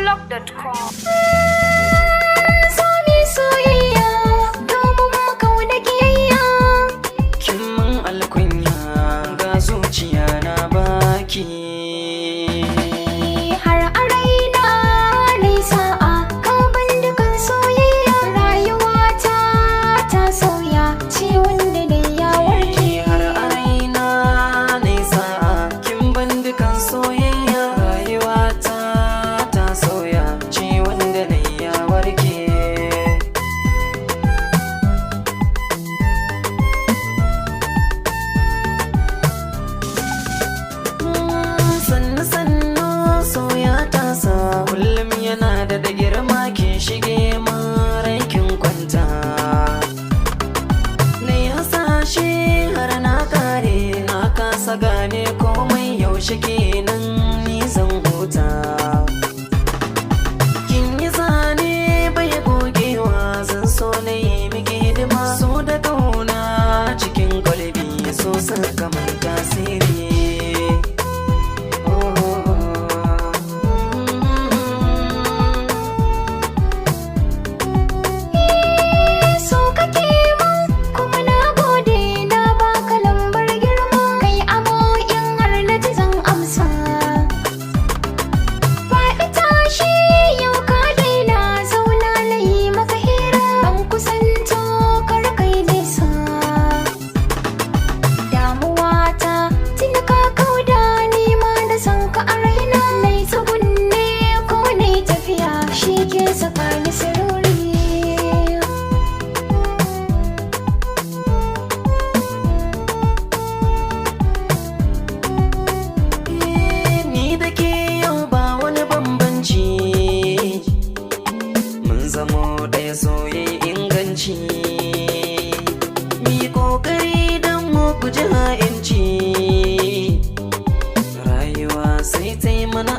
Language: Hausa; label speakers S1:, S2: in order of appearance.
S1: areblog.com.
S2: Sami soyayya domin makau da kiyayya.
S3: Kin mun alkunya ga zuciya na baki.
S2: Har a raina nai sa'a ka ban dukan soyayya. Rayuwata ta sauya ciwon da dai ya warke.
S3: Har a raina nai sa'a kin ban dukan soyayya. Rayuwata ta sauya ciwon da dai ya warke. Sannu soya ta sa kullum yana da girma kin shige maraikin kwanta. Na yi hasashe har na kare na kasa gane komai yaushe kenan ni zan huta. Kin yi zane bai gogewa zan so na yi miki hidima. So da kauna cikin kwalbi so saka mai tasiri.
S2: So kake mun kuma na gode na baka lambar girma. Kai amo in har na ji zan amsa. Faɗi tashi yau ka daina zauna na yi maka hira. Ban kusanto kar kai nesa. Damuwata tuni ka kauda ni ma da san ka a raina. Nai tsugunne ko nai tafiya shi ke saka ni sirori.
S3: Ni da ke yau ba wani bambanci, mun zamo ɗaya soyayya inganci. Mi ƙoƙari don mu guji ha'inci, rayuwa sai ta yi mana